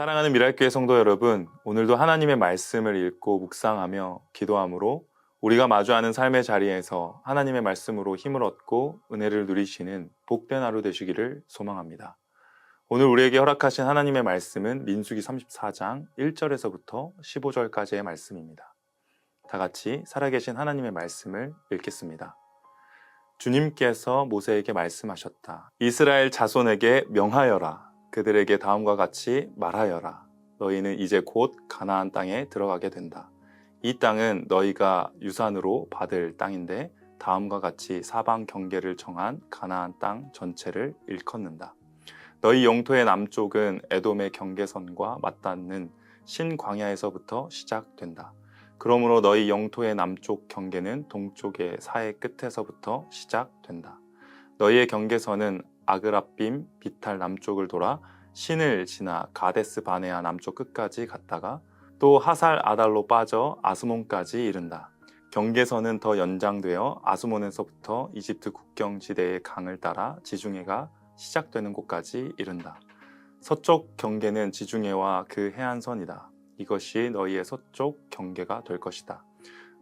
사랑하는 미랄교회 성도 여러분, 오늘도 하나님의 말씀을 읽고 묵상하며 기도함으로 우리가 마주하는 삶의 자리에서 하나님의 말씀으로 힘을 얻고 은혜를 누리시는 복된 하루 되시기를 소망합니다. 오늘 우리에게 허락하신 하나님의 말씀은 민수기 34장 1절에서부터 15절까지의 말씀입니다. 다 같이 살아계신 하나님의 말씀을 읽겠습니다. 주님께서 모세에게 말씀하셨다. 이스라엘 자손에게 명하여라. 그들에게 다음과 같이 말하여라. 너희는 이제 곧 가나안 땅에 들어가게 된다. 이 땅은 너희가 유산으로 받을 땅인데 다음과 같이 사방 경계를 정한 가나안 땅 전체를 일컫는다. 너희 영토의 남쪽은 에돔의 경계선과 맞닿는 신광야에서부터 시작된다. 그러므로 너희 영토의 남쪽 경계는 동쪽의 사해 끝에서부터 시작된다. 너희의 경계선은 아그라빔 비탈 남쪽을 돌아 신을 지나 가데스 바네아 남쪽 끝까지 갔다가 또 하살 아달로 빠져 아스몬까지 이른다. 경계선은 더 연장되어 아스몬에서부터 이집트 국경지대의 강을 따라 지중해가 시작되는 곳까지 이른다. 서쪽 경계는 지중해와 그 해안선이다. 이것이 너희의 서쪽 경계가 될 것이다.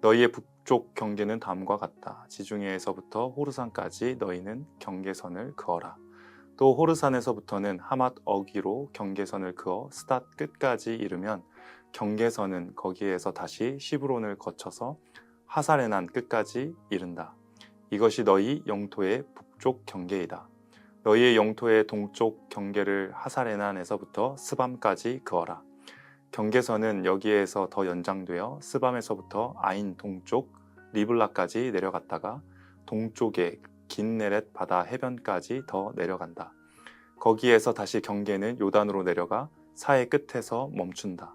너희의 북쪽 경계는 다음과 같다. 지중해에서부터 호르산까지 너희는 경계선을 그어라. 또 호르산에서부터는 하맛 어기로 경계선을 그어 스닷 끝까지 이르면 경계선은 거기에서 다시 시브론을 거쳐서 하살에난 끝까지 이른다. 이것이 너희 영토의 북쪽 경계이다. 너희의 영토의 동쪽 경계를 하살에난에서부터 스밤까지 그어라. 경계선은 여기에서 더 연장되어 스밤에서부터 아인 동쪽 리블라까지 내려갔다가 동쪽의 긴네렛 바다 해변까지 더 내려간다. 거기에서 다시 경계는 요단으로 내려가 사해 끝에서 멈춘다.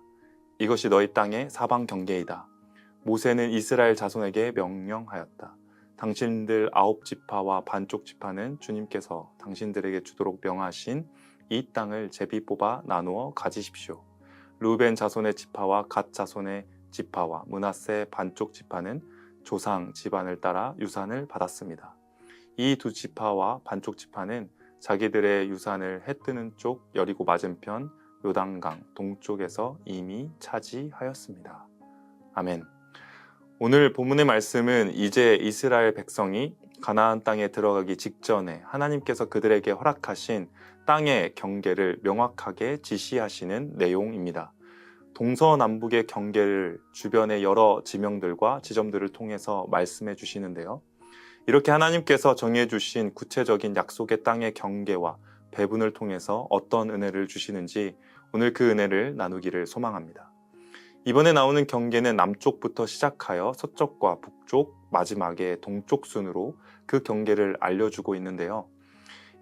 이것이 너희 땅의 사방 경계이다. 모세는 이스라엘 자손에게 명령하였다. 당신들 9지파와 반쪽 지파는 주님께서 당신들에게 주도록 명하신 이 땅을 제비 뽑아 나누어 가지십시오. 르우벤 자손의 지파와 갓 자손의 지파와 므낫세 반쪽 지파는 조상 집안을 따라 유산을 받았습니다. 이 두 지파와 반쪽 지파는 자기들의 유산을 해 뜨는 쪽 여리고 맞은편 요단강 동쪽에서 이미 차지하였습니다. 아멘. 오늘 본문의 말씀은 이제 이스라엘 백성이 가나안 땅에 들어가기 직전에 하나님께서 그들에게 허락하신 땅의 경계를 명확하게 지시하시는 내용입니다. 동서남북의 경계를 주변의 여러 지명들과 지점들을 통해서 말씀해 주시는데요. 이렇게 하나님께서 정해 주신 구체적인 약속의 땅의 경계와 배분을 통해서 어떤 은혜를 주시는지 오늘 그 은혜를 나누기를 소망합니다. 이번에 나오는 경계는 남쪽부터 시작하여 서쪽과 북쪽, 마지막에 동쪽 순으로 그 경계를 알려주고 있는데요.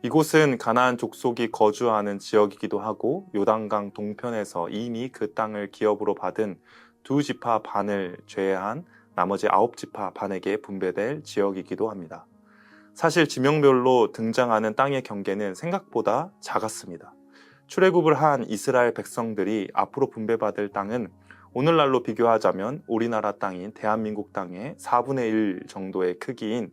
이곳은 가나안 족속이 거주하는 지역이기도 하고 요단강 동편에서 이미 그 땅을 기업으로 받은 두 지파 반을 제외한 나머지 9지파 반에게 분배될 지역이기도 합니다. 사실 지명별로 등장하는 땅의 경계는 생각보다 작았습니다. 출애굽을 한 이스라엘 백성들이 앞으로 분배받을 땅은 오늘날로 비교하자면 우리나라 땅인 대한민국 땅의 4분의 1 정도의 크기인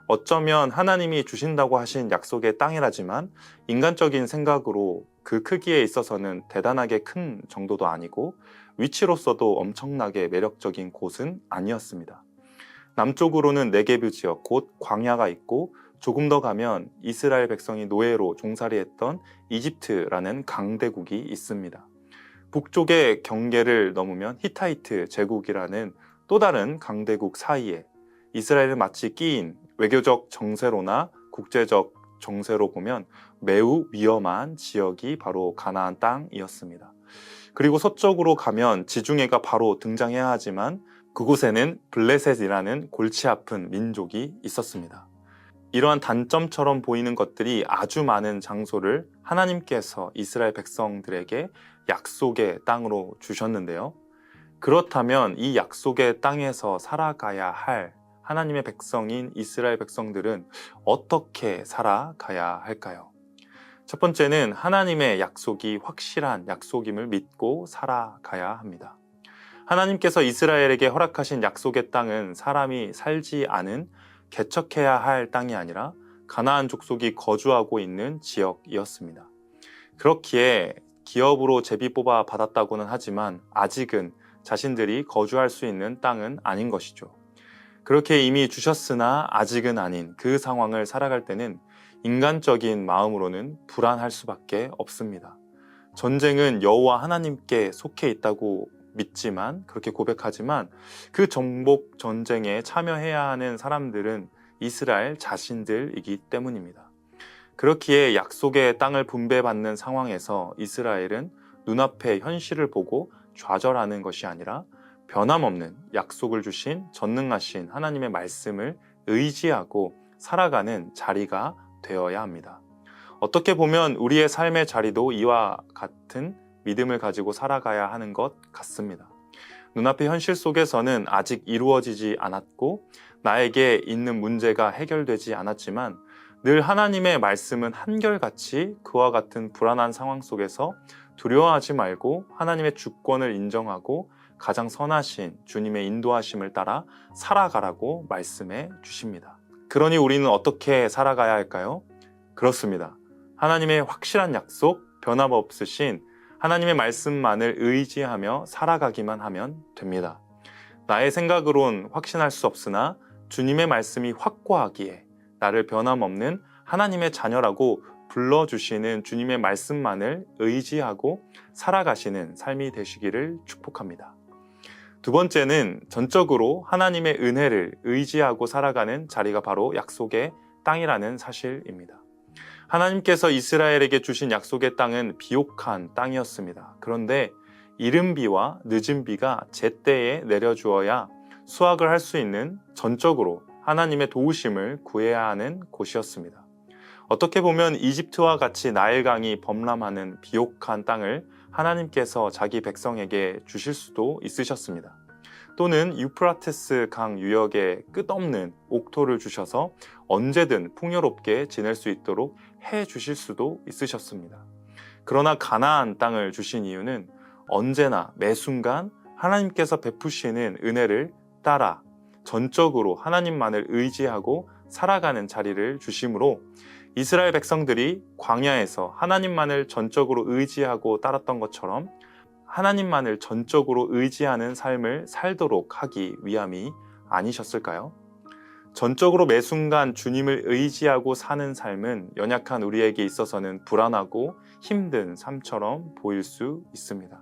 어쩌면 하나님이 주신다고 하신 약속의 땅이라지만 인간적인 생각으로 그 크기에 있어서는 대단하게 큰 정도도 아니고 위치로서도 엄청나게 매력적인 곳은 아니었습니다. 남쪽으로는 네게브 지역 곧 광야가 있고 조금 더 가면 이스라엘 백성이 노예로 종살이했던 이집트라는 강대국이 있습니다. 북쪽의 경계를 넘으면 히타이트 제국이라는 또 다른 강대국 사이에 이스라엘은 마치 끼인 외교적 정세로나 국제적 정세로 보면 매우 위험한 지역이 바로 가나안 땅이었습니다. 그리고 서쪽으로 가면 지중해가 바로 등장해야 하지만 그곳에는 블레셋이라는 골치 아픈 민족이 있었습니다. 이러한 단점처럼 보이는 것들이 아주 많은 장소를 하나님께서 이스라엘 백성들에게 약속의 땅으로 주셨는데요. 그렇다면 이 약속의 땅에서 살아가야 할 하나님의 백성인 이스라엘 백성들은 어떻게 살아가야 할까요? 첫 번째는 하나님의 약속이 확실한 약속임을 믿고 살아가야 합니다. 하나님께서 이스라엘에게 허락하신 약속의 땅은 사람이 살지 않은 개척해야 할 땅이 아니라 가나안 족속이 거주하고 있는 지역이었습니다. 그렇기에 기업으로 제비 뽑아 받았다고는 하지만 아직은 자신들이 거주할 수 있는 땅은 아닌 것이죠. 그렇게 이미 주셨으나 아직은 아닌 그 상황을 살아갈 때는 인간적인 마음으로는 불안할 수밖에 없습니다. 전쟁은 여호와 하나님께 속해 있다고 믿지만, 그렇게 고백하지만 그 정복 전쟁에 참여해야 하는 사람들은 이스라엘 자신들이기 때문입니다. 그렇기에 약속의 땅을 분배받는 상황에서 이스라엘은 눈앞의 현실을 보고 좌절하는 것이 아니라 변함없는 약속을 주신 전능하신 하나님의 말씀을 의지하고 살아가는 자리가 되어야 합니다. 어떻게 보면 우리의 삶의 자리도 이와 같은 믿음을 가지고 살아가야 하는 것 같습니다. 눈앞의 현실 속에서는 아직 이루어지지 않았고 나에게 있는 문제가 해결되지 않았지만 늘 하나님의 말씀은 한결같이 그와 같은 불안한 상황 속에서 두려워하지 말고 하나님의 주권을 인정하고 가장 선하신 주님의 인도하심을 따라 살아가라고 말씀해 주십니다. 그러니 우리는 어떻게 살아가야 할까요? 그렇습니다. 하나님의 확실한 약속, 변함없으신 하나님의 말씀만을 의지하며 살아가기만 하면 됩니다. 나의 생각으론 확신할 수 없으나 주님의 말씀이 확고하기에 나를 변함없는 하나님의 자녀라고 불러주시는 주님의 말씀만을 의지하고 살아가시는 삶이 되시기를 축복합니다. 두 번째는 전적으로 하나님의 은혜를 의지하고 살아가는 자리가 바로 약속의 땅이라는 사실입니다. 하나님께서 이스라엘에게 주신 약속의 땅은 비옥한 땅이었습니다. 그런데 이른 비와 늦은 비가 제때에 내려주어야 수확을 할 수 있는 전적으로 하나님의 도우심을 구해야 하는 곳이었습니다. 어떻게 보면 이집트와 같이 나일강이 범람하는 비옥한 땅을 하나님께서 자기 백성에게 주실 수도 있으셨습니다. 또는 유프라테스 강 유역에 끝없는 옥토를 주셔서 언제든 풍요롭게 지낼 수 있도록 해 주실 수도 있으셨습니다. 그러나 가나안 땅을 주신 이유는 언제나 매 순간 하나님께서 베푸시는 은혜를 따라 전적으로 하나님만을 의지하고 살아가는 자리를 주심으로 이스라엘 백성들이 광야에서 하나님만을 전적으로 의지하고 따랐던 것처럼 하나님만을 전적으로 의지하는 삶을 살도록 하기 위함이 아니셨을까요? 전적으로 매 순간 주님을 의지하고 사는 삶은 연약한 우리에게 있어서는 불안하고 힘든 삶처럼 보일 수 있습니다.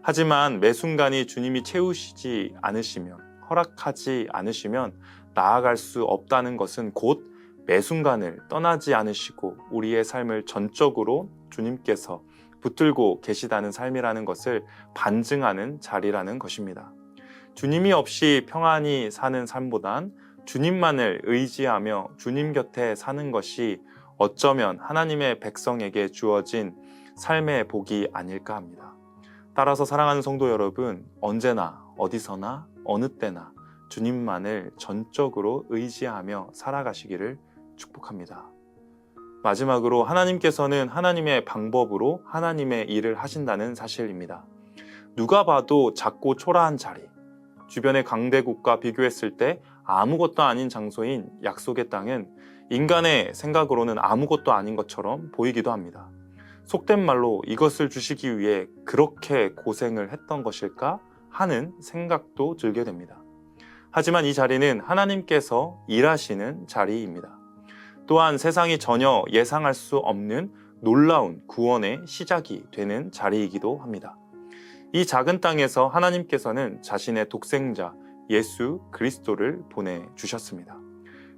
하지만 매 순간이 주님이 채우시지 않으시면, 허락하지 않으시면 나아갈 수 없다는 것은 곧 매 순간을 떠나지 않으시고 우리의 삶을 전적으로 주님께서 붙들고 계시다는 삶이라는 것을 반증하는 자리라는 것입니다. 주님이 없이 평안히 사는 삶보단 주님만을 의지하며 주님 곁에 사는 것이 어쩌면 하나님의 백성에게 주어진 삶의 복이 아닐까 합니다. 따라서 사랑하는 성도 여러분, 언제나 어디서나 어느 때나 주님만을 전적으로 의지하며 살아가시기를 축복합니다. 마지막으로 하나님께서는 하나님의 방법으로 하나님의 일을 하신다는 사실입니다. 누가 봐도 작고 초라한 자리, 주변의 강대국과 비교했을 때 아무것도 아닌 장소인 약속의 땅은 인간의 생각으로는 아무것도 아닌 것처럼 보이기도 합니다. 속된 말로 이것을 주시기 위해 그렇게 고생을 했던 것일까 하는 생각도 들게 됩니다. 하지만 이 자리는 하나님께서 일하시는 자리입니다. 또한 세상이 전혀 예상할 수 없는 놀라운 구원의 시작이 되는 자리이기도 합니다. 이 작은 땅에서 하나님께서는 자신의 독생자 예수 그리스도를 보내주셨습니다.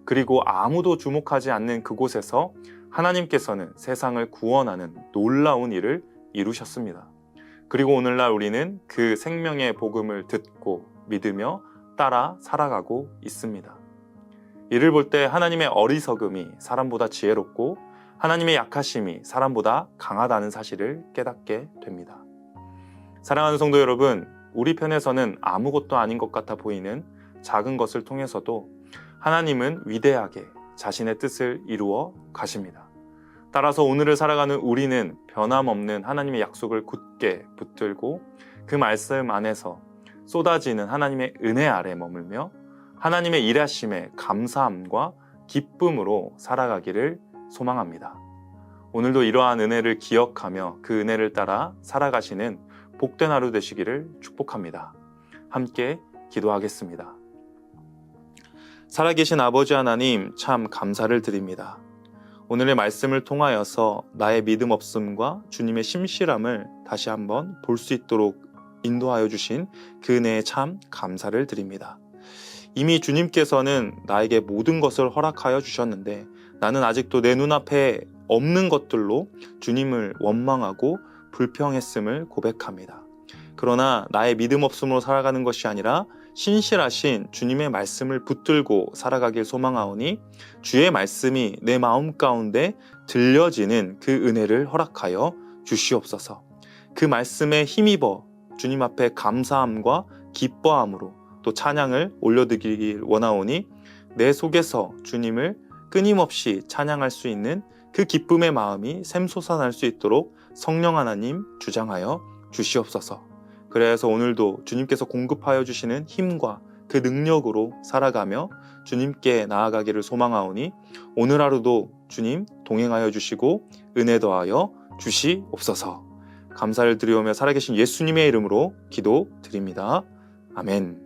그리고 아무도 주목하지 않는 그곳에서 하나님께서는 세상을 구원하는 놀라운 일을 이루셨습니다. 그리고 오늘날 우리는 그 생명의 복음을 듣고 믿으며 따라 살아가고 있습니다. 이를 볼 때 하나님의 어리석음이 사람보다 지혜롭고 하나님의 약하심이 사람보다 강하다는 사실을 깨닫게 됩니다. 사랑하는 성도 여러분, 우리 편에서는 아무것도 아닌 것 같아 보이는 작은 것을 통해서도 하나님은 위대하게 자신의 뜻을 이루어 가십니다. 따라서 오늘을 살아가는 우리는 변함없는 하나님의 약속을 굳게 붙들고 그 말씀 안에서 쏟아지는 하나님의 은혜 아래 머물며 하나님의 일하심에 감사함과 기쁨으로 살아가기를 소망합니다. 오늘도 이러한 은혜를 기억하며 그 은혜를 따라 살아가시는 복된 하루 되시기를 축복합니다. 함께 기도하겠습니다. 살아계신 아버지 하나님, 참 감사를 드립니다. 오늘의 말씀을 통하여서 나의 믿음 없음과 주님의 심실함을 다시 한번 볼 수 있도록 인도하여 주신 그 은혜에 참 감사를 드립니다. 이미 주님께서는 나에게 모든 것을 허락하여 주셨는데 나는 아직도 내 눈앞에 없는 것들로 주님을 원망하고 불평했음을 고백합니다. 그러나 나의 믿음 없음으로 살아가는 것이 아니라 신실하신 주님의 말씀을 붙들고 살아가길 소망하오니 주의 말씀이 내 마음 가운데 들려지는 그 은혜를 허락하여 주시옵소서. 그 말씀에 힘입어 주님 앞에 감사함과 기뻐함으로 또 찬양을 올려드리길 원하오니 내 속에서 주님을 끊임없이 찬양할 수 있는 그 기쁨의 마음이 샘솟아날 수 있도록 성령 하나님 주장하여 주시옵소서. 그래서 오늘도 주님께서 공급하여 주시는 힘과 그 능력으로 살아가며 주님께 나아가기를 소망하오니 오늘 하루도 주님 동행하여 주시고 은혜 더하여 주시옵소서. 감사를 드리오며 살아계신 예수님의 이름으로 기도드립니다. 아멘.